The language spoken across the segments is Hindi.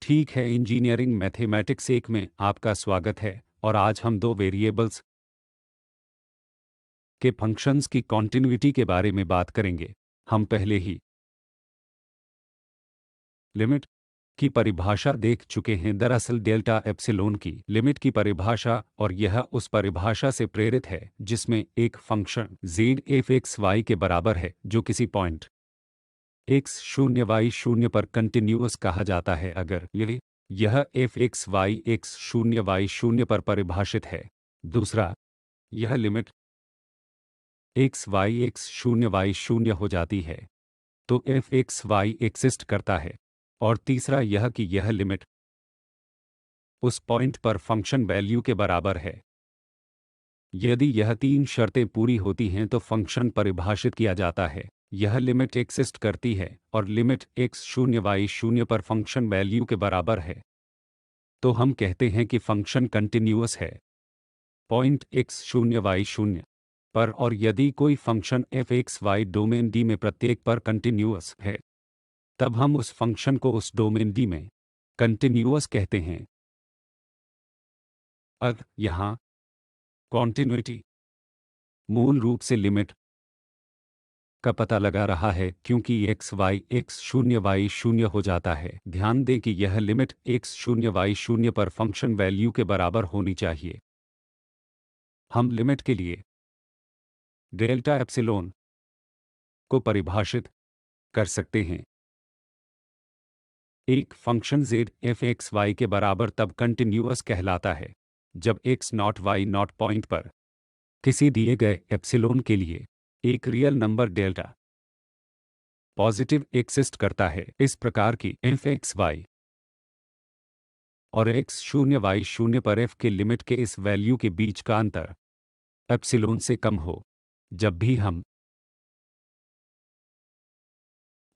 ठीक है, इंजीनियरिंग मैथमेटिक्स 1 में आपका स्वागत है और आज हम दो वेरिएबल्स के फंक्शंस की कॉन्टिन्यूटी के बारे में बात करेंगे। हम पहले ही लिमिट की परिभाषा देख चुके हैं। दरअसल डेल्टा एप्सिलॉन की लिमिट की परिभाषा और यह उस परिभाषा से प्रेरित है जिसमें एक function z f x y के बराबर है जो किसी पॉइंट x 0 y 0 पर कंटिन्यूअस कहा जाता है अगर यह f x y x 0 y 0 पर परिभाषित है। दूसरा, यह limit x y x 0 y 0 हो जाती है तो f x y एक्सिस्ट करता है। और तीसरा यह कि यह लिमिट उस पॉइंट पर फंक्शन वैल्यू के बराबर है। यदि यह तीन शर्तें पूरी होती हैं तो फंक्शन परिभाषित किया जाता है। यह लिमिट एक्सिस्ट करती है और लिमिट x 0 y 0 पर फंक्शन वैल्यू के बराबर है तो हम कहते हैं कि फंक्शन कंटिन्यूअस है पॉइंट x 0 y 0 पर। और यदि कोई function f x y domain D में प्रत्येक पर कंटिन्यूअस है तब हम उस फंक्शन को उस डोमेन D में कंटिन्यूअस कहते हैं। अब यहाँ कॉन्टिन्यूटी मूल रूप से लिमिट का पता लगा रहा है क्योंकि x y x 0 y 0 हो जाता है। ध्यान दें कि यह लिमिट x 0 y 0 पर फंक्शन वैल्यू के बराबर होनी चाहिए। हम लिमिट के लिए डेल्टा एप्सिलॉन को परिभाषित कर सकते हैं। एक function z f x y के बराबर तब कंटिन्यूअस कहलाता है जब x not y not point पर किसी दिए गए एप्सिलॉन के लिए एक real number delta positive exist करता है। इस प्रकार की f x y और x 0 y 0 पर f के लिमिट के इस वैल्यू के बीच का अंतर एप्सिलॉन से कम हो। जब भी हम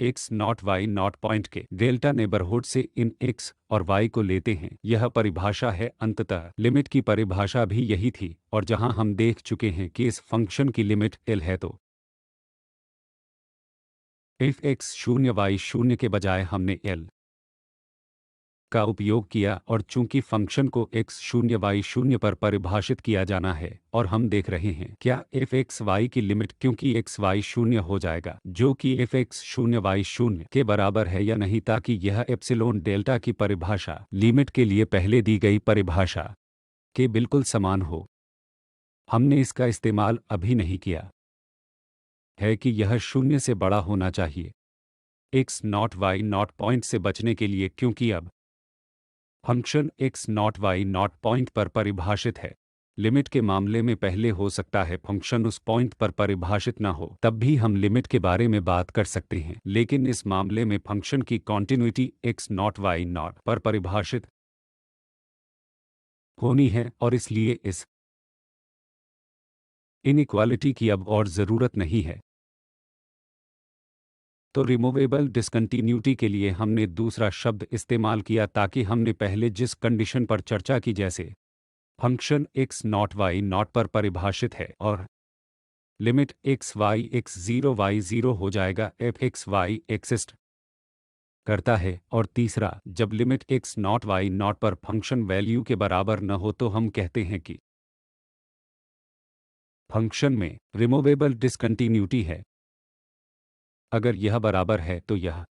x not y not point के डेल्टा नेबरहुड से इन x और y को लेते हैं, यह परिभाषा है। अंततः लिमिट की परिभाषा भी यही थी और जहां हम देख चुके हैं कि इस फंक्शन की लिमिट L है तो f x 0 y 0 के बजाय हमने L का उपयोग किया और चूंकि फंक्शन को x 0 y 0 पर परिभाषित किया जाना है और हम देख रहे हैं क्या f x y की लिमिट क्योंकि x y 0 हो जाएगा जो कि f x 0 y 0 के बराबर है या नहीं, ताकि यह एप्सिलॉन डेल्टा की परिभाषा लिमिट के लिए पहले दी गई परिभाषा के बिल्कुल समान हो। हमने इसका इस्तेमाल अभी नहीं किया है कि यह 0 से बड़ा होना चाहिए x not y not point से बचने के लिए, क्योंकि अब function x not y not point पर परिभाषित है। लिमिट के मामले में पहले हो सकता है फंक्शन उस पॉइंट पर परिभाषित न हो, तब भी हम लिमिट के बारे में बात कर सकते हैं। लेकिन इस मामले में फंक्शन की continuity x not y not पर परिभाषित होनी है और इसलिए इस इनइक्वालिटी की अब और ज़रूरत नहीं है। तो रिमूवेबल डिसकंटिन्यूटी के लिए हमने दूसरा शब्द इस्तेमाल किया ताकि हमने पहले जिस कंडीशन पर चर्चा की, जैसे function x not y not पर परिभाषित है और limit x y x 0 y 0 हो जाएगा, f x y एक्सिस्ट करता है। और तीसरा, जब limit x not y not पर फंक्शन वैल्यू के बराबर न हो तो हम कहते हैं कि फंक्शन में रिमूवेबल डिसकंटिन्यूटी है। अगर यह बराबर है तो यह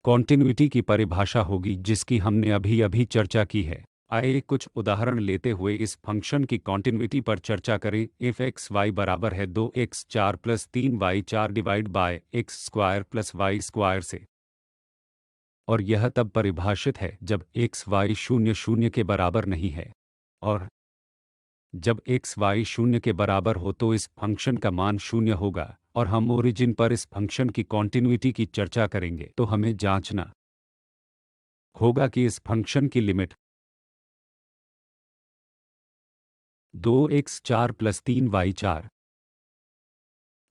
कॉन्टिन्यूटी की परिभाषा होगी जिसकी हमने अभी अभी चर्चा की है। आइए कुछ उदाहरण लेते हुए इस फंक्शन की कॉन्टिन्यूटी पर चर्चा करें। f x y बराबर है 2x 4 plus 3y 4 divide by x square plus y square से, और यह तब परिभाषित है जब x y 0 0 के बराबर नहीं है। और जब x y 0 के बराबर हो तो इस फंक्शन का मान 0 होगा। और हम ओरिजिन पर इस फंक्शन की कॉन्टिन्यूटी की चर्चा करेंगे तो हमें जांचना होगा कि इस फंक्शन की limit 2x 4 plus 3y 4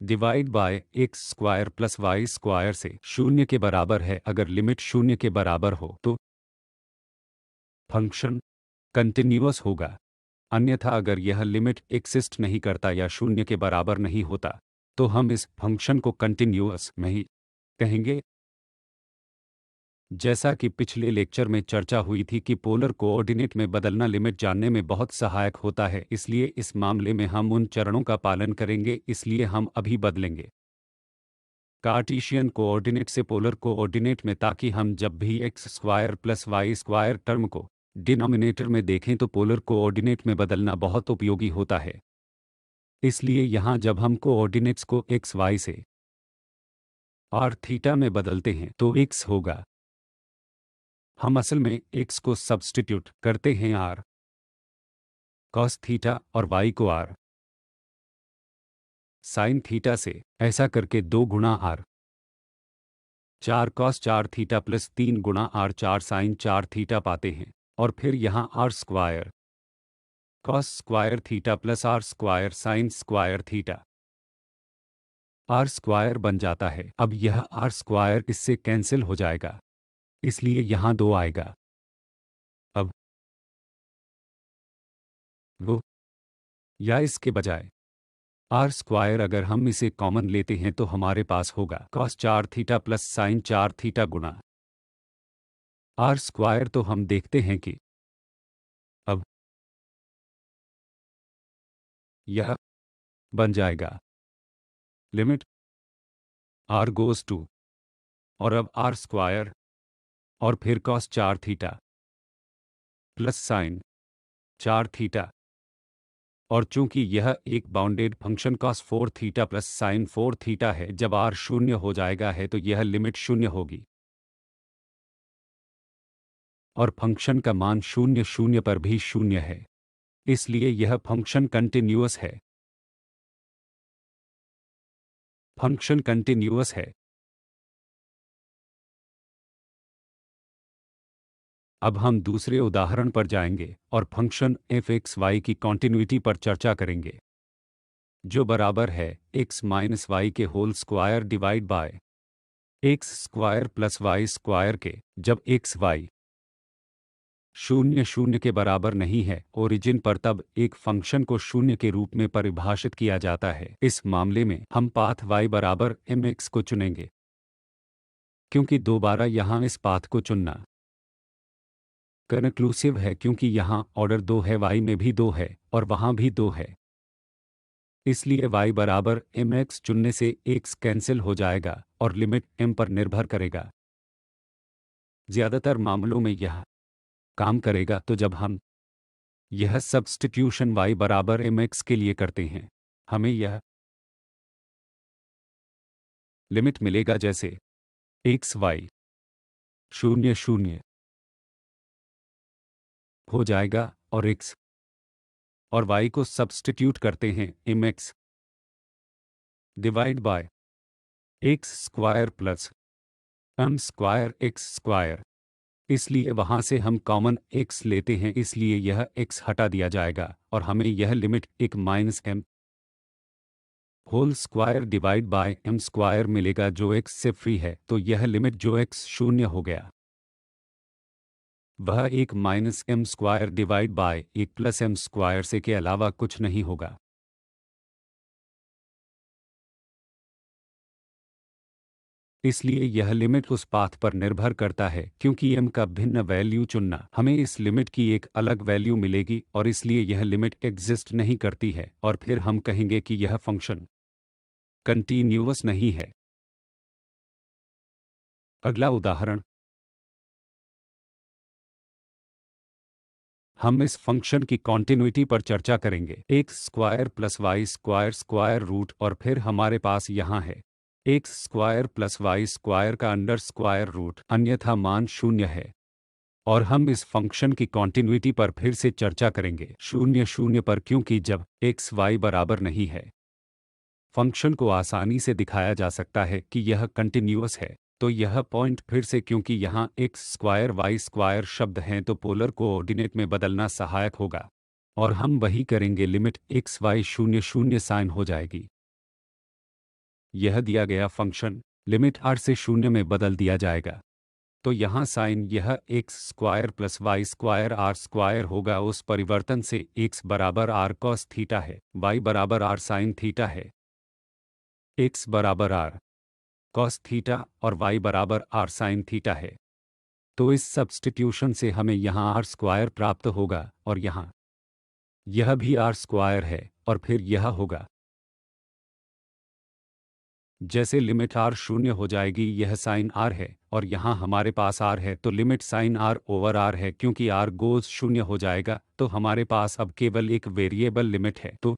divide by x square plus y square से 0 के बराबर है। अगर लिमिट 0 के बराबर हो तो फंक्शन कंटिन्यूअस होगा, अन्यथा अगर यह लिमिट एक्सिस्ट नहीं करता या 0 के बराबर नहीं होता तो हम इस फंक्शन को कंटिन्यूअस नहीं कहेंगे। जैसा कि पिछले लेक्चर में चर्चा हुई थी कि पोलर कोऑर्डिनेट में बदलना लिमिट जानने में बहुत सहायक होता है, इसलिए इस मामले में हम उन चरणों का पालन करेंगे, इसलिए हम अभी बदलेंगे कार्टीशियन कोऑर्डिनेट से पोलर कोऑर्डिनेट में, ताकि हम जब भी x square plus y square term को डिनोमिनेटर में देखें तो पोलर कोऑर्डिनेट में बदलना बहुत उपयोगी होता है। इसलिए यहाँ जब हम कोऑर्डिनेट्स को एक्स वाई से आर थीटा में बदलते हैं तो एक्स होगा, हम असल में एक्स को सब्स्टिट्यूट करते हैं आर कॉस थीटा और वाई को आर साइन थीटा से, ऐसा करके 2 गुणा आर 4 कॉस 4 थीटा प्लस 3 गुणा आर 4 साइन 4 थीटा पाते हैं, और फिर यहाँ r square cos square theta plus r square sine square theta r square बन जाता है। अब यह आर स्क्वायर इससे कैंसिल हो जाएगा, इसलिए यहाँ 2 आएगा। अब वो या इसके बजाय आर स्क्वायर अगर हम इसे कॉमन लेते हैं तो हमारे पास होगा cos 4 theta plus sign 4 theta गुणा आर स्क्वायर। तो हम देखते हैं कि अब यह बन जाएगा लिमिट आर गोज़ टू, और अब आर स्क्वायर और फिर cos 4 theta plus sign 4 theta, और चूंकि यह एक bounded function cos 4 theta plus sign 4 theta है, जब आर शून्य हो जाएगा है तो यह लिमिट शून्य होगी और फंक्शन का मान 0 पर भी 0 है, इसलिए यह फंक्शन कंटिन्यूअस है। फंक्शन कंटिन्यूअस है। अब हम दूसरे उदाहरण पर जाएंगे और फंक्शन एफ एक्स वाई की कॉन्टिन्यूटी पर चर्चा करेंगे, जो बराबर है एक्स माइनस वाई के whole square divide by x square plus y square के, जब एक्स वाई 0 के बराबर नहीं है ओरिजिन पर, तब एक फंक्शन को 0 के रूप में परिभाषित किया जाता है। इस मामले में हम पाथ y बराबर mx को चुनेंगे, क्योंकि दोबारा यहाँ इस पाथ को चुनना कनक्लूसिव है, क्योंकि यहाँ ऑर्डर 2 है, y में भी 2 है और वहाँ भी 2 है, इसलिए y बराबर mx चुनने से x कैंसिल हो जाएगा और लिमिट m पर निर्भर करेगा। ज़्यादातर मामलों में यह काम करेगा, तो जब हम यह सब्स्टिट्यूशन y बराबर mx के लिए करते हैं, हमें यह लिमिट मिलेगा जैसे एक्स वाई 0 हो जाएगा और x और y को सब्स्टिट्यूट करते हैं mx divide by x square plus m square x square, इसलिए वहाँ से हम कॉमन x लेते हैं, इसलिए यह x हटा दिया जाएगा और हमें यह limit 1 minus m whole square divide by m square मिलेगा, जो x से फ्री है। तो यह लिमिट जो x 0 हो गया वह 1 minus m square divide bye 1 plus m square से के अलावा कुछ नहीं होगा। इसलिए यह लिमिट उस पाथ पर निर्भर करता है, क्योंकि m का भिन्न वैल्यू चुनना हमें इस लिमिट की एक अलग वैल्यू मिलेगी और इसलिए यह लिमिट एग्जिस्ट नहीं करती है, और फिर हम कहेंगे कि यह फंक्शन कंटीन्यूअस नहीं है। अगला उदाहरण, हम इस फंक्शन की कॉन्टिन्यूटी पर चर्चा करेंगे x square plus y square square root, और फिर हमारे पास यहाँ है x square plus y square का अंडर स्क्वायर रूट, अन्यथा मान 0 है। और हम इस फंक्शन की कॉन्टिन्यूटी पर फिर से चर्चा करेंगे 0 पर, क्योंकि जब एक्स वाई बराबर नहीं है फंक्शन को आसानी से दिखाया जा सकता है कि यह कंटिन्यूअस है। तो यह पॉइंट फिर से, क्योंकि यहाँ एक्स स्क्वायर वाई स्क्वायर शब्द हैं, तो पोलर कोऑर्डिनेट में बदलना सहायक होगा और हम वही करेंगे, लिमिट एक्स वाई 0 साइन हो जाएगी। यह दिया गया फंक्शन लिमिट r से 0 में बदल दिया जाएगा, तो यहाँ साइन यह x square plus y square r square होगा। उस परिवर्तन से एक्स बराबर आर कॉस थीटा है, वाई बराबर आर साइन थीटा है, एक्स बराबर आर कॉस थीटा और y बराबर r साइन थीटा है। तो इस सब्स्टिट्यूशन से हमें यहाँ आर स्क्वायर प्राप्त होगा और यहाँ यह भी आर स्क्वायर है और फिर यह होगा जैसे लिमिट आर शून्य हो जाएगी यह साइन आर है और यहाँ हमारे पास आर है तो limit sine r over r है क्योंकि आर गोज शून्य हो जाएगा तो हमारे पास अब केवल एक वेरिएबल लिमिट है। तो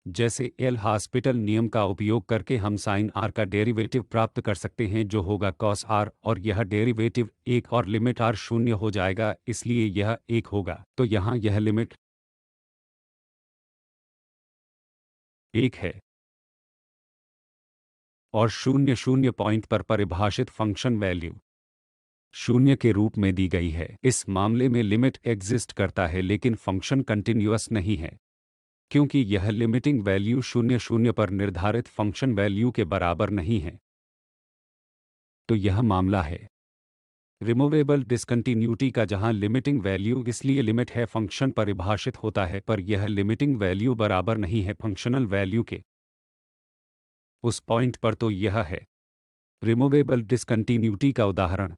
जैसे एल हॉस्पिटल नियम का उपयोग करके हम साइन आर का डेरिवेटिव प्राप्त कर सकते हैं जो होगा कॉस आर और यह डेरिवेटिव एक और लिमिट आर शून्य हो जाएगा इसलिए यह एक होगा तो यहाँ यह लिमिट एक है और शून्य शून्य पॉइंट पर परिभाषित फंक्शन वैल्यू शून्य के रूप में दी गई है। इस मामले में लिमिट एग्जिस्ट करता है लेकिन फंक्शन कंटिन्यूअस नहीं है क्योंकि यह लिमिटिंग वैल्यू शून्य शून्य पर निर्धारित फंक्शन वैल्यू के बराबर नहीं है। तो यह मामला है रिमूवेबल डिसकंटिन्यूटी का जहां लिमिटिंग वैल्यू इसलिए लिमिट है फंक्शन परिभाषित होता है पर यह लिमिटिंग वैल्यू बराबर नहीं है फंक्शनल वैल्यू के उस पॉइंट पर। तो यह है रिमूवेबल डिसकंटिन्यूटी का उदाहरण।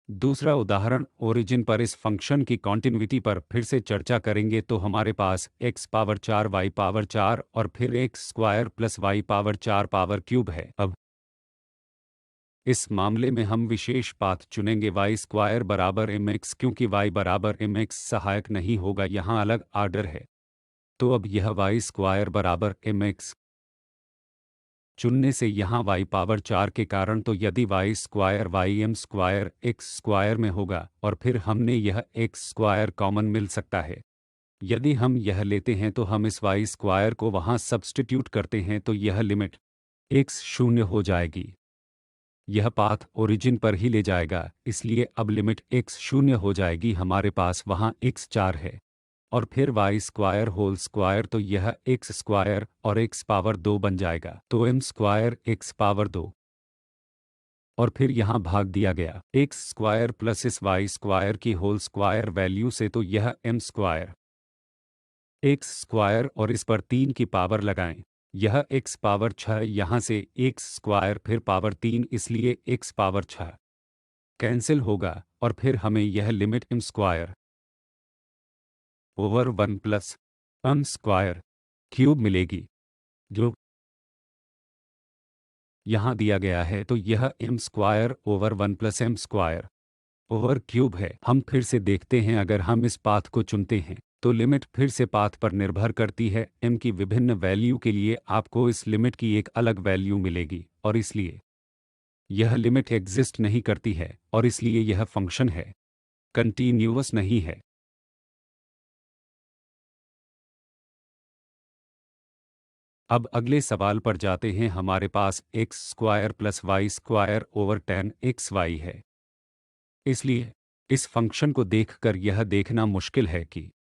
दूसरा उदाहरण ओरिजिन पर इस फंक्शन की कॉन्टिन्यूटी पर फिर से चर्चा करेंगे तो हमारे पास x पावर 4 y पावर 4 और फिर x square plus y power 4 power cube है। अब इस मामले में हम विशेष पाथ चुनेंगे y स्क्वायर बराबर mx क्योंकि y बराबर mx सहायक नहीं होगा यहाँ अलग आर्डर है। तो अब यह y स्क्वायर बराबर mx चुनने से यहाँ y पावर 4 के कारण तो यदि y square y m square x square में होगा और फिर हमने यह x स्क्वायर कॉमन मिल सकता है। यदि हम यह लेते हैं तो हम इस y स्क्वायर को वहाँ सब्स्टिट्यूट करते हैं तो यह लिमिट x शून्य हो जाएगी। यह पाथ ओरिजिन पर ही ले जाएगा इसलिए अब लिमिट x शून्य हो जाएगी हमारे पास वहाँ x 4 है और फिर y स्क्वायर होल स्क्वायर तो यह x स्क्वायर और x पावर 2 बन जाएगा तो m स्क्वायर x पावर 2 और फिर यहाँ भाग दिया गया x स्क्वायर प्लस इस y स्क्वायर की होल स्क्वायर वैल्यू से तो यह m स्क्वायर x स्क्वायर और इस पर 3 की पावर लगाएं यह x पावर 6 यहाँ से x स्क्वायर फिर पावर 3 इसलिए x पावर 6 कैंसिल होगा और फिर हमें यह limit m square over 1 plus m square cube मिलेगी जो यहाँ दिया गया है। तो यह m square over 1 plus m square over cube है। हम फिर से देखते हैं अगर हम इस पाथ को चुनते हैं तो लिमिट फिर से पाथ पर निर्भर करती है। m की विभिन्न वैल्यू के लिए आपको इस लिमिट की एक अलग वैल्यू मिलेगी और इसलिए यह लिमिट एग्जिस्ट नहीं करती है और इसलिए यह फंक्शन है कंटीन्यूअस नहीं है। अब अगले सवाल पर जाते हैं। हमारे पास x square plus y square over 10xy है। इसलिए इस फंक्शन को देखकर यह देखना मुश्किल है कि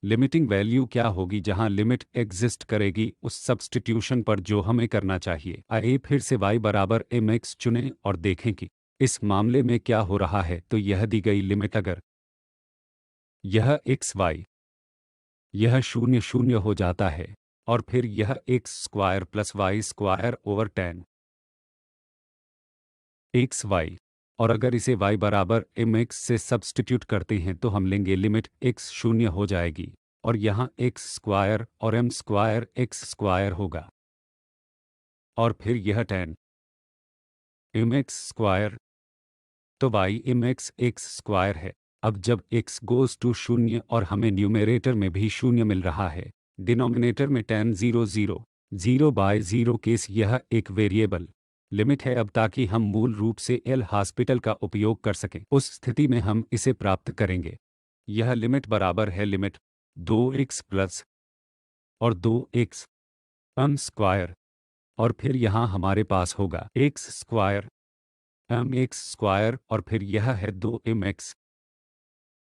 लिमिटिंग वैल्यू क्या होगी जहां लिमिट एग्जिस्ट करेगी उस सब्स्टिट्यूशन पर जो हमें करना चाहिए। आइए फिर से y बराबर mx चुनें और देखें कि इस मामले में क्या हो रहा है। तो यह दी गई लिमिट अगर यह xy यह शून्य शून्य हो जाता है और फिर यह x square plus y square over 10xy और अगर इसे y बराबर mx से सब्स्टिट्यूट करते हैं तो हम लेंगे लिमिट x शून्य हो जाएगी और यहाँ x स्क्वायर और m स्क्वायर x स्क्वायर होगा और फिर यह 10mx स्क्वायर तो y mx x स्क्वायर है। अब जब x गोज़ टू शून्य और हमें न्यूमेरेटर में भी शून्य मिल रहा है डिनोमिनेटर में 10 0 0 0 बाय 0 केस यह एक वेरिएबल लिमिट है। अब ताकि हम मूल रूप से एल हॉस्पिटल का उपयोग कर सकें उस स्थिति में हम इसे प्राप्त करेंगे। यह लिमिट बराबर है लिमिट 2x प्लस और 2x m स्क्वायर और फिर यहाँ हमारे पास होगा x square m x square और फिर यह है 2mx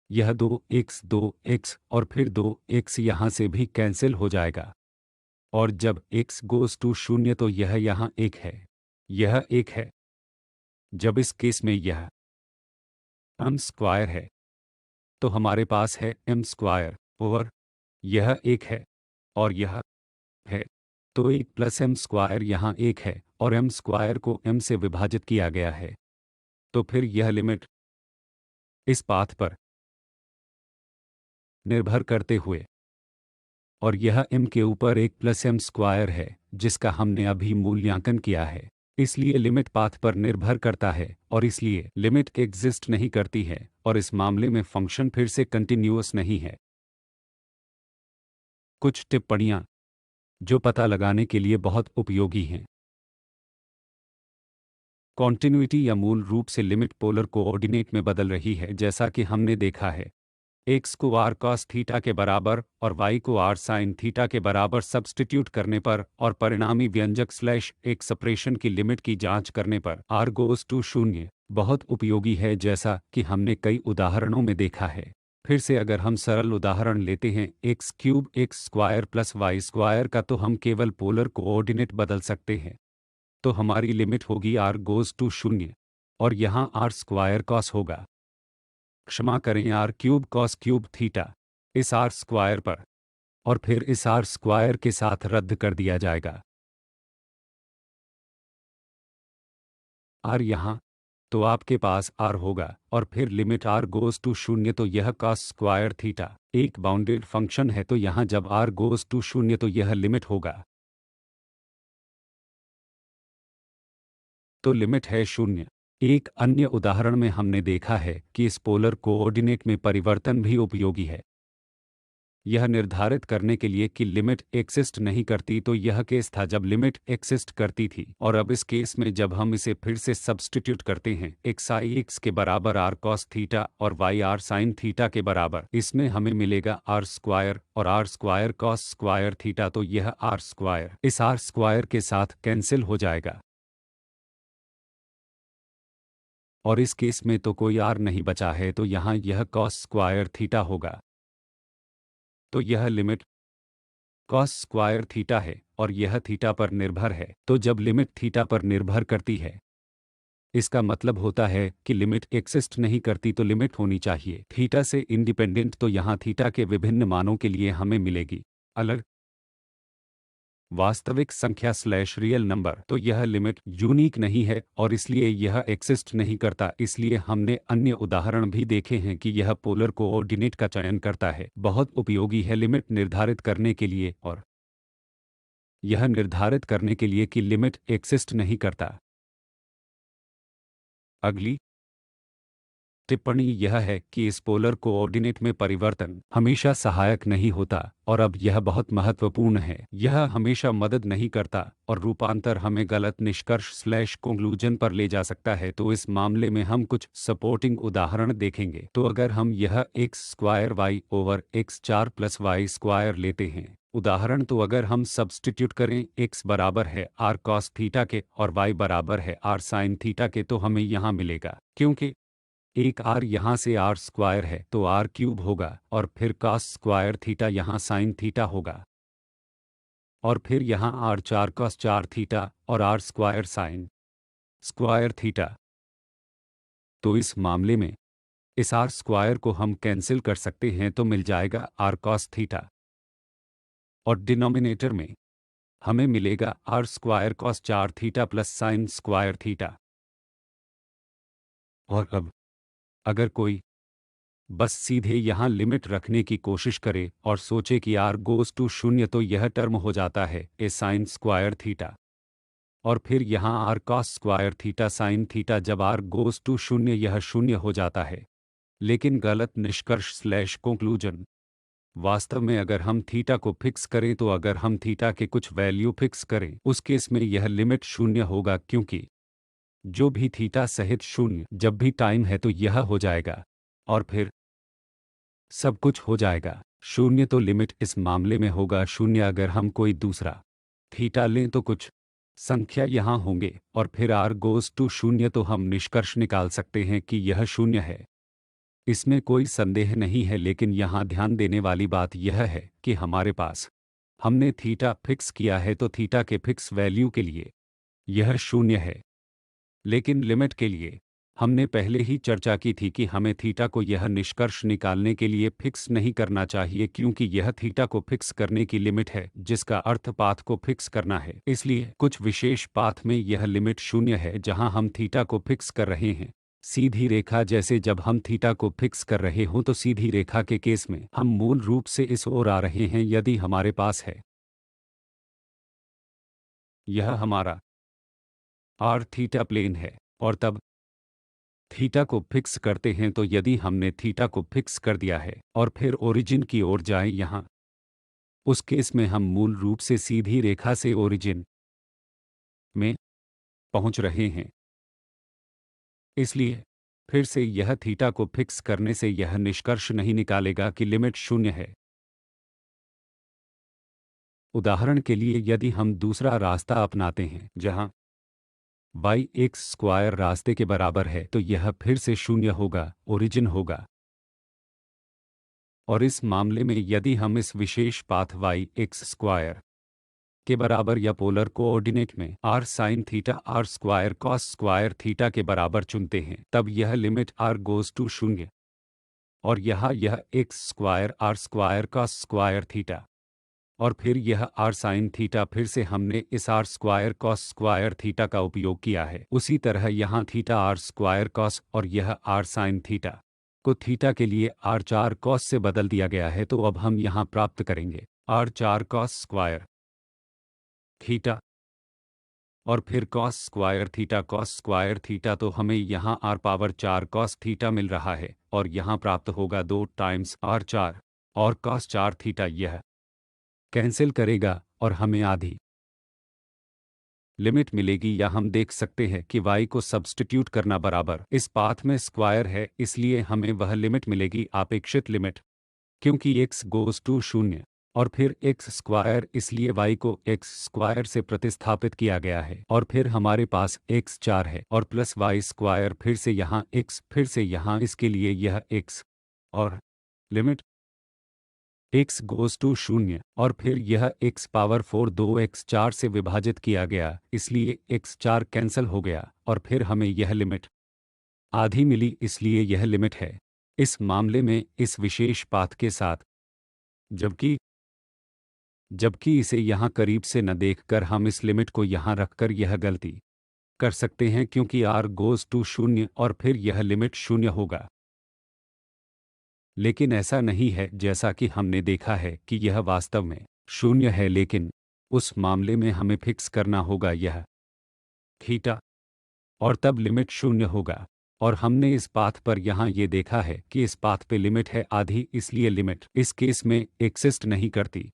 यह 2x और फिर 2x यहाँ से भी कैंसिल हो जाएगा और जब x गोज़ टू शून्य तो यह यहाँ एक है यह एक है। जब इस केस में यह m स्क्वायर है तो हमारे पास है m स्क्वायर ओवर यह एक है और यह है तो 1+m² यहाँ 1 है और m² को m से विभाजित किया गया है। तो फिर यह लिमिट इस पाथ पर निर्भर करते हुए और यह m के ऊपर 1+m² है जिसका हमने अभी मूल्यांकन किया है। इसलिए लिमिट पाथ पर निर्भर करता है और इसलिए लिमिट एग्जिस्ट नहीं करती है और इस मामले में फंक्शन फिर से कंटिन्यूअस नहीं है। कुछ टिप्पणियां जो पता लगाने के लिए बहुत उपयोगी हैं। कॉन्टिन्यूटी या मूल रूप से लिमिट पोलर कोऑर्डिनेट में बदल रही है जैसा कि हमने देखा है। x को r cos थीटा के बराबर और y को r sin थीटा के बराबर सब्स्टिट्यूट करने पर और परिणामी व्यंजक स्लैश एक्सप्रेशन की लिमिट की जांच करने पर r गोज़ टू 0 बहुत उपयोगी है जैसा कि हमने कई उदाहरणों में देखा है। फिर से अगर हम सरल उदाहरण लेते हैं x³ x² प्लस y² का तो हम केवल पोलर कोऑर्डिनेट बदल सकते हैं। तो हमारी लिमिट होगी r गोज़ टू 0 और यहाँ r² cos होगा। क्षमा करें r³ cos³ थीटा इस r² पर और फिर इस r² के साथ रद्द कर दिया जाएगा। r यहाँ तो आपके पास r होगा और फिर लिमिट r गोज़ टू 0 तो यह cos² थीटा एक बाउंडेड फंक्शन है तो यहाँ जब r गोज़ टू 0 तो यह लिमिट होगा। तो लिमिट है 0। एक अन्य उदाहरण में हमने देखा है कि इस पोलर कोऑर्डिनेट में परिवर्तन भी उपयोगी है। यह निर्धारित करने के लिए कि लिमिट एक्सिस्ट नहीं करती तो यह केस था जब लिमिट एक्सिस्ट करती थी और अब इस केस में जब हम इसे फिर से सब्स्टिट्यूट करते हैं xi x के बराबर r cos थीटा और y r sin थीटा के बराबर, इसमें हमें मिलेगा r² और r² cos² थीटा तो यह r² इस r² के साथ कैंसिल हो जाएगा और इस केस में तो कोई r नहीं बचा है तो यहाँ यह cos² थीटा होगा। तो यह लिमिट cos² थीटा है और यह थीटा पर निर्भर है। तो जब लिमिट थीटा पर निर्भर करती है इसका मतलब होता है कि लिमिट एक्सिस्ट नहीं करती तो लिमिट होनी चाहिए थीटा से इंडिपेंडेंट। तो यहाँ थीटा के विभिन्न मानों के लिए हमें मिलेगी अलग वास्तविक संख्या स्लैश रियल नंबर। तो यह लिमिट यूनिक नहीं है और इसलिए यह एक्सिस्ट नहीं करता। इसलिए हमने अन्य उदाहरण भी देखे हैं कि यह पोलर कोऑर्डिनेट का चयन करता है। बहुत उपयोगी है लिमिट निर्धारित करने के लिए और यह निर्धारित करने के लिए कि लिमिट एक्सिस्ट नहीं करता। अगली टिप्पणी यह है कि इस पोलर कोऑर्डिनेट में परिवर्तन हमेशा सहायक नहीं होता और अब यह बहुत महत्वपूर्ण है। यह हमेशा मदद नहीं करता और रूपांतर हमें गलत निष्कर्ष स्लैश कंक्लूजन पर ले जा सकता है। तो इस मामले में हम कुछ सपोर्टिंग उदाहरण देखेंगे। तो अगर हम यह x² y over x4 plus y² लेते हैं उदाहरण, तो अगर हम सब्स्टिट्यूट करें x बराबर है r cos थीटा के और y बराबर है r sin थीटा के तो हमें यहाँ मिलेगा, क्योंकि एक r यहाँ से r² है तो r³ होगा और फिर cos² थीटा यहाँ sin थीटा होगा और फिर यहाँ r4 cos 4 थीटा और r² sin² थीटा। तो इस मामले में इस r² को हम कैंसिल कर सकते हैं तो मिल जाएगा r cos थीटा और डिनोमिनेटर में हमें मिलेगा r² cos 4 theta plus sin² theta. और अब अगर कोई बस सीधे यहाँ लिमिट रखने की कोशिश करे और सोचे कि r गोज़ टू 0 तो यह टर्म हो जाता है a sin² थीटा और फिर यहाँ r cos² theta sin theta जब r गोज़ टू 0 यह 0 हो जाता है। लेकिन गलत निष्कर्ष स्लैश कंक्लूजन वास्तव में अगर हम थीटा को फिक्स करें तो अगर हम थीटा के कुछ वैल्यू फिक्स करें उस केस में यह लिमिट 0 होगा, क्योंकि जो भी थीटा सहित 0 जब भी टाइम है तो यह हो जाएगा और फिर सब कुछ हो जाएगा 0। तो लिमिट इस मामले में होगा 0। अगर हम कोई दूसरा थीटा लें तो कुछ संख्या यहाँ होंगे और फिर r गोज़ टू 0 तो हम निष्कर्ष निकाल सकते हैं कि यह 0 है। इसमें कोई संदेह नहीं है, लेकिन यहाँ ध्यान देने वाली बात यह है कि हमारे पास हमने थीटा फिक्स किया है तो थीटा के फिक्स वैल्यू के लिए यह 0 है, लेकिन लिमिट के लिए हमने पहले ही चर्चा की थी कि हमें थीटा को यह निष्कर्ष निकालने के लिए फिक्स नहीं करना चाहिए, क्योंकि यह थीटा को फिक्स करने की लिमिट है, जिसका अर्थ पाथ को फिक्स करना है। इसलिए कुछ विशेष पाथ में यह लिमिट शून्य है जहां हम थीटा को फिक्स कर रहे हैं। सीधी रेखा, जैसे जब हम थीटा को फिक्स कर रहे हों तो सीधी रेखा के केस में हम मूल रूप से इस ओर आ रहे हैं। यदि हमारे पास है, यह हमारा आर थीटा प्लेन है, और तब थीटा को फिक्स करते हैं, तो यदि हमने थीटा को फिक्स कर दिया है और फिर ओरिजिन की ओर जाएं यहाँ, उस केस में हम मूल रूप से सीधी रेखा से ओरिजिन में पहुंच रहे हैं। इसलिए फिर से यह थीटा को फिक्स करने से यह निष्कर्ष नहीं निकालेगा कि लिमिट शून्य है। उदाहरण के लिए, यदि हम दूसरा रास्ता अपनाते हैं जहां y एक्स स्क्वायर रास्ते के बराबर है, तो यह फिर से शून्य होगा, ओरिजिन होगा। और इस मामले में यदि हम इस विशेष पाथ y एक्स स्क्वायर के बराबर या पोलर कोऑर्डिनेट में r sine theta r square cos square theta के बराबर चुनते हैं, तब यह लिमिट r गोज़ टू शून्य, और यहाँ यह x square r square cos square theta, और फिर यह r साइन थीटा, फिर से हमने इस r square cos square theta का उपयोग किया है। उसी तरह यहाँ थीटा r स्क्वायर कॉस और यह r साइन थीटा को थीटा के लिए r4 कॉस से बदल दिया गया है। तो अब हम यहाँ प्राप्त करेंगे r4 कॉस स्क्वायर थीटा और फिर कॉस स्क्वायर थीटा, तो हमें यहाँ r पावर 4 कॉस थीटा मिल रहा है, और यहाँ प्राप्त होगा 2 टाइम्स r4 और कॉस 4 थीटा। यह कैंसिल करेगा और हमें आधी लिमिट मिलेगी, या हम देख सकते हैं कि y को सब्स्टिट्यूट करना बराबर इस पाथ में स्क्वायर है, इसलिए हमें वह लिमिट मिलेगी, अपेक्षित लिमिट, क्योंकि x गोज़ टू शून्य और फिर एक्स स्क्वायर, इसलिए y को एक्स स्क्वायर से प्रतिस्थापित किया गया है, और फिर हमारे पास x4 है और प्लस y स्क्वायर, फिर से यहाँ x, फिर से यहाँ इसके लिए यह x, और लिमिट x गोज़ टू शून्य, और फिर यह x पावर 4 2x4 से विभाजित किया गया, इसलिए x4 कैंसल हो गया, और फिर हमें यह लिमिट आधी मिली, इसलिए यह लिमिट है इस मामले में इस विशेष पाथ के साथ। जबकि जबकि इसे यहाँ करीब से न देखकर हम इस लिमिट को यहाँ रखकर यह गलती कर सकते हैं, क्योंकि r गोज़ टू शून्य और फिर यह लिमिट शून्य होगा। लेकिन ऐसा नहीं है, जैसा कि हमने देखा है कि यह वास्तव में शून्य है, लेकिन उस मामले में हमें फिक्स करना होगा यह थीटा, और तब लिमिट शून्य होगा। और हमने इस पाथ पर यहाँ ये देखा है कि इस पाथ पे लिमिट है आधी, इसलिए लिमिट इस केस में एक्सिस्ट नहीं करती।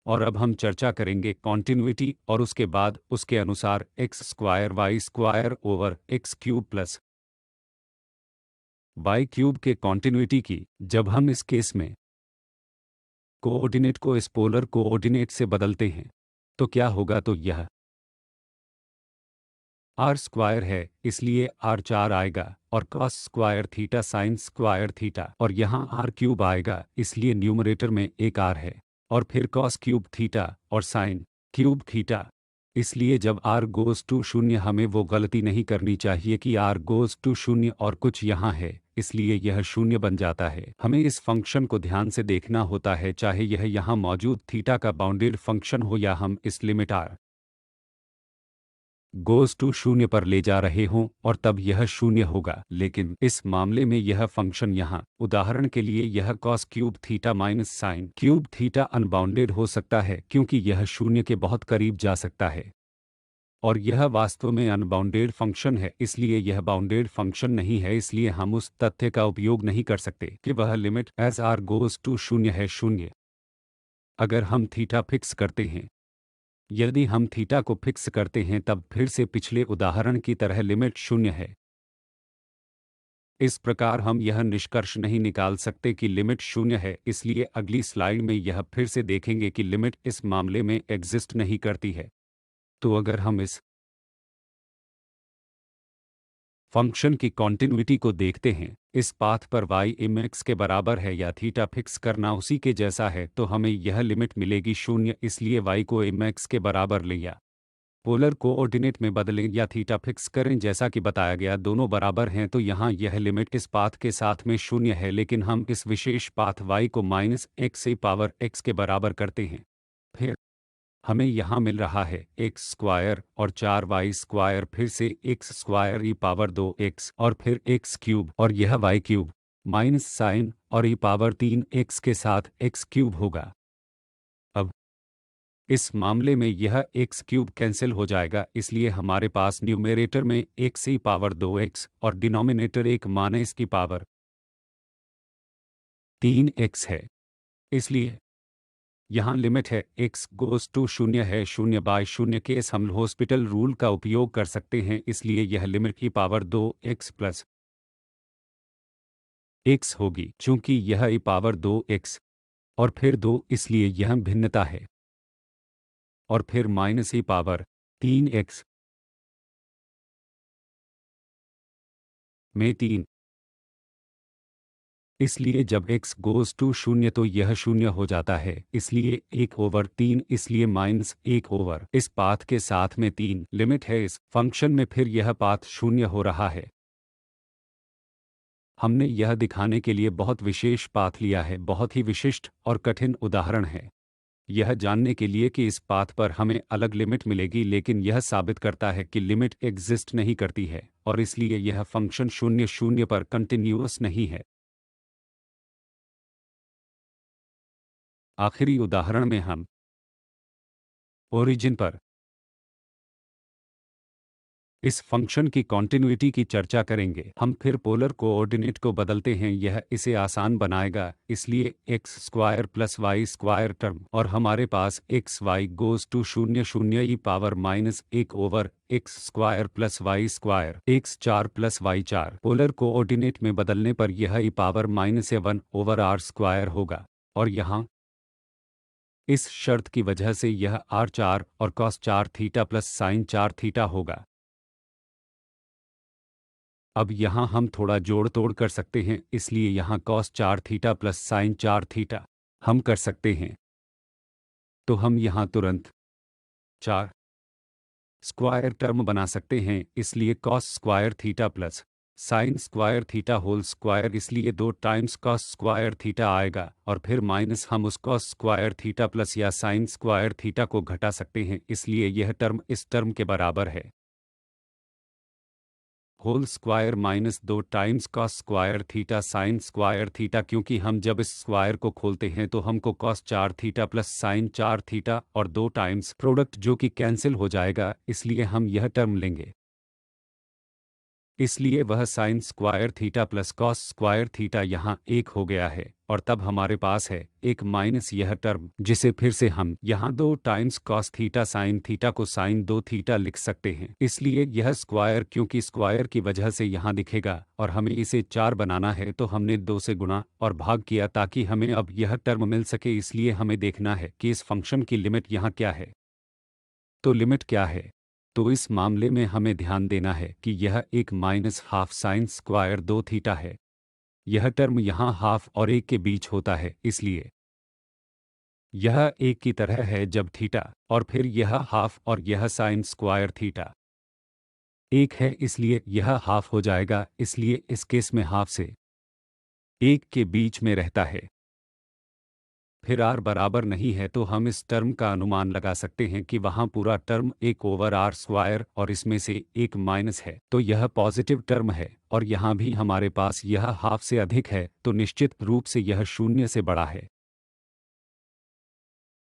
और अब हम चर्चा करेंगे कॉन्टिन्यूटी, और उसके बाद उसके अनुसार x square y square over x cube plus y cube के कॉन्टिन्यूटी की। जब हम इस केस में कोऑर्डिनेट को इस पोलर कोऑर्डिनेट से बदलते हैं तो क्या होगा, तो यह r स्क्वायर है, इसलिए r4 आएगा, और cos square theta sine square theta, और यहाँ r क्यूब आएगा, इसलिए न्यूमरेटर में एक r है, और फिर कॉस क्यूब थीटा और साइन क्यूब थीटा। इसलिए जब r गोज़ टू शून्य, हमें वो गलती नहीं करनी चाहिए कि r गोज़ टू शून्य और कुछ यहाँ है, इसलिए यह शून्य बन जाता है। हमें इस फंक्शन को ध्यान से देखना होता है, चाहे यह यहाँ मौजूद थीटा का बाउंडेड फंक्शन हो या हम इस लिमिट r गोज़ टू शून्य पर ले जा रहे हों, और तब यह शून्य होगा। लेकिन इस मामले में यह फंक्शन यहाँ, उदाहरण के लिए यह cos cube theta minus sine cube theta unbounded हो सकता है, क्योंकि यह शून्य के बहुत करीब जा सकता है, और यह वास्तव में अनबाउंडेड फंक्शन है, इसलिए यह बाउंडेड फंक्शन नहीं है। इसलिए हम उस तथ्य का उपयोग नहीं कर सकते कि वह limit as r goes to शून्य है शून्य। अगर हम थीटा फिक्स करते हैं, यदि हम थीटा को फिक्स करते हैं, तब फिर से पिछले उदाहरण की तरह लिमिट शून्य है। इस प्रकार हम यह निष्कर्ष नहीं निकाल सकते कि लिमिट शून्य है, इसलिए अगली स्लाइड में यह फिर से देखेंगे कि लिमिट इस मामले में एग्जिस्ट नहीं करती है। तो अगर हम इस फंक्शन की कॉन्टिन्यूटी को देखते हैं, इस पाथ पर y mx के बराबर है या थीटा फिक्स करना उसी के जैसा है, तो हमें यह लिमिट मिलेगी शून्य, इसलिए y को mx के बराबर लिया पोलर कोऑर्डिनेट में बदलें या थीटा फिक्स करें जैसा कि बताया गया दोनों बराबर हैं तो यहाँ यह लिमिट इस पाथ के साथ में शून्य है लेकिन हम इस विशेष पाथ y को minus x e power x के बराबर करते हैं। फिर हमें यहाँ मिल रहा है एक्स स्क्वायर और 4y स्क्वायर फिर से x square e power 2x और फिर एक्स क्यूब और यह y क्यूब माइनस साइन और e पावर 3x के साथ एक्स क्यूब होगा। अब इस मामले में यह एक्स क्यूब कैंसिल हो जाएगा इसलिए हमारे पास न्यूमेरेटर में एक्स ई पावर 2x और डिनोमिनेटर एक माइनस की पावर 3x है। इसलिए यहाँ लिमिट है x गोज़ टू शून्य है 0/0 केस हम हॉस्पिटल रूल का उपयोग कर सकते हैं इसलिए यह लिमिट की पावर 2x प्लस x होगी चूंकि यह ई पावर 2x और फिर 2 इसलिए यह भिन्नता है और फिर माइनस ई पावर 3x में 3 इसलिए जब x गोज़ टू शून्य तो यह शून्य हो जाता है इसलिए 1/3 इसलिए माइनस 1 इस पाथ के साथ में 3 लिमिट है इस फंक्शन में फिर यह पाथ शून्य हो रहा है। हमने यह दिखाने के लिए बहुत विशेष पाथ लिया है बहुत ही विशिष्ट और कठिन उदाहरण है यह जानने के लिए कि इस पाथ पर हमें अलग लिमिट मिलेगी लेकिन यह साबित करता है कि लिमिट एग्जिस्ट नहीं करती है और इसलिए यह फंक्शन 0 पर कंटिन्यूअस नहीं है। आखिरी उदाहरण में हम ओरिजिन पर इस फंक्शन की कॉन्टिन्यूटी की चर्चा करेंगे। हम फिर पोलर कोऑर्डिनेट को बदलते हैं यह इसे आसान बनाएगा इसलिए x square plus y square term और हमारे पास x y goes to 0 e power minus 1/x square plus y square x4 plus y4 polar coordinate में बदलने पर यह ई पावर माइनस 1/r स्क्वायर होगा और यहाँ इस शर्त की वजह से यह r4 और cos 4 theta plus sign 4 theta होगा। अब यहाँ हम थोड़ा जोड़ तोड़ कर सकते हैं इसलिए यहाँ cos 4 theta plus sign 4 theta हम कर सकते हैं तो हम यहाँ तुरंत 4 स्क्वायर टर्म बना सकते हैं इसलिए cos square theta plus sine square theta whole square इसलिए 2 टाइम्स कॉस स्क्वायर थीटा आएगा और फिर माइनस हम उस कॉस स्क्वायर थीटा प्लस या साइन स्क्वायर थीटा को घटा सकते हैं इसलिए यह टर्म इस टर्म के बराबर है whole square minus 2 times cos square theta sine square theta क्योंकि हम जब इस स्क्वायर को खोलते हैं तो हमको cos 4 theta plus sign 4 theta और 2 टाइम्स प्रोडक्ट जो कि कैंसिल हो जाएगा इसलिए हम यह टर्म लेंगे इसलिए वह sign square theta plus cos square theta यहाँ 1 हो गया है और तब हमारे पास है एक माइनस यह टर्म जिसे फिर से हम यहाँ 2 times cos theta sine theta को साइन 2 थीटा लिख सकते हैं इसलिए यह स्क्वायर क्योंकि स्क्वायर की वजह से यहाँ दिखेगा और हमें इसे 4 बनाना है तो हमने 2 से गुणा और भाग किया ताकि हमें अब यह टर्म मिल सके इसलिए हमें देखना है कि इस फंक्शन की लिमिट यहाँ क्या है। तो लिमिट क्या है तो इस मामले में हमें ध्यान देना है कि यह एक minus half sine square 2 theta है यह टर्म यहाँ हाफ और 1 के बीच होता है इसलिए यह 1 की तरह है जब थीटा और फिर यह हाफ और यह साइन स्क्वायर थीटा 1 है इसलिए यह हाफ हो जाएगा इसलिए इस केस में हाफ से 1 के बीच में रहता है। फिर r बराबर नहीं है तो हम इस टर्म का अनुमान लगा सकते हैं कि वहाँ पूरा टर्म 1/r स्क्वायर और इसमें से 1 माइनस है तो यह पॉजिटिव टर्म है और यहाँ भी हमारे पास यह हाफ से अधिक है तो निश्चित रूप से यह 0 से बड़ा है।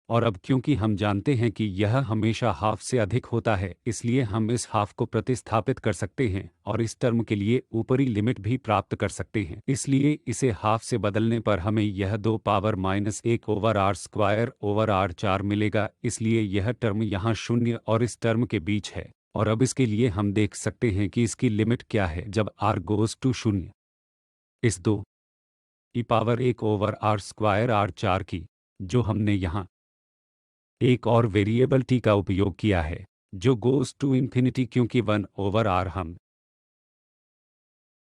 और अब क्योंकि हम जानते हैं कि यह हमेशा हाफ से अधिक होता है इसलिए हम इस हाफ को प्रतिस्थापित कर सकते हैं और इस टर्म के लिए ऊपरी लिमिट भी प्राप्त कर सकते हैं इसलिए इसे हाफ से बदलने पर हमें यह 2 power minus 1/r square over r4 मिलेगा इसलिए यह टर्म यहाँ 0 और इस टर्म के बीच है और अब इसके लिए हम देख सकते हैं कि इसकी लिमिट क्या है जब r गोज़ टू 0 इस 2 की पावर 1/r स्क्वायर r4 की जो हमने यहाँ एक और वेरिएबल t का उपयोग किया है जो गोज़ टू इन्फिनिटी क्योंकि 1/r हम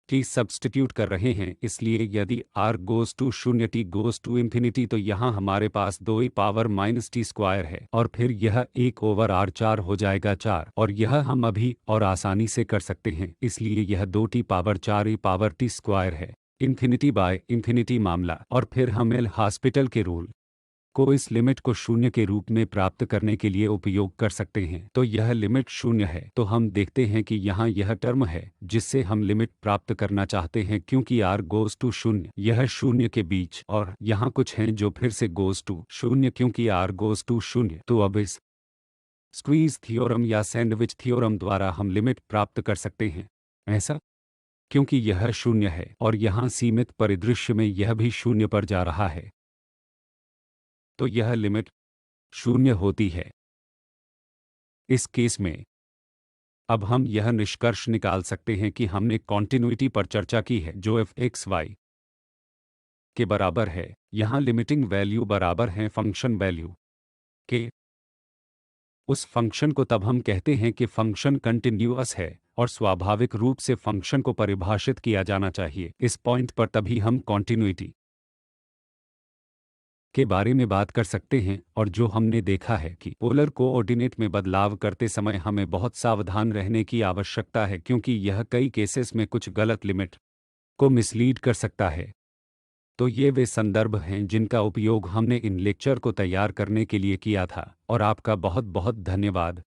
टी सब्स्टिट्यूट कर रहे हैं, इसलिए यदि r goes to 0 t goes to infinity तो यहाँ हमारे पास 2e power minus t square है और फिर यह 1 ओवर r 4 हो जाएगा 4 और यह हम अभी और आसानी से कर सकते हैं, इसलिए यह 2t power 4 e power T square है इन्फिनिटी बाय इन्फिनिटी मामला। और फिर हम एल हॉस्पिटल के रूल को इस लिमिट को शून्य के रूप में प्राप्त करने के लिए उपयोग कर सकते हैं। तो यह लिमिट शून्य है, तो हम देखते हैं कि यहाँ यह टर्म है जिससे हम लिमिट प्राप्त करना चाहते हैं, क्योंकि r गोज़ टू शून्य यह शून्य के बीच, और यहाँ कुछ हैं जो फिर से गोज़ टू शून्य क्योंकि r गोज़ टू शून्य। तो अब इस स्क्वीज थ्योरम या सैंडविच थ्योरम द्वारा हम लिमिट प्राप्त कर सकते हैं। ऐसा क्योंकि यह शून्य है और यहाँ सीमित परिदृश्य में यह भी शून्य पर जा रहा है, तो यह लिमिट शून्य होती है। इस केस में अब हम यह निष्कर्ष निकाल सकते हैं कि हमने कॉन्टिन्यूइटी पर चर्चा की है जो एफ एक्स वाई के बराबर है। यहाँ लिमिटिंग वैल्यू बराबर हैं फंक्शन वैल्यू के। उस फंक्शन को तब हम कहते हैं कि फंक्शन कंटिन्यूअस है और स्वाभाविक रूप से फंक्शन को परिभाषित किया जाना चाहिए। इस पॉइंट पर तभी हम कॉन्टिन्यूइटी के बारे में बात कर सकते हैं, और जो हमने देखा है कि पोलर कोऑर्डिनेट में बदलाव करते समय हमें बहुत सावधान रहने की आवश्यकता है, क्योंकि यह कई केसेस में कुछ गलत लिमिट को मिसलीड कर सकता है। तो ये वे संदर्भ हैं जिनका उपयोग हमने इन लेक्चर को तैयार करने के लिए किया था, और आपका बहुत बहुत धन्यवाद।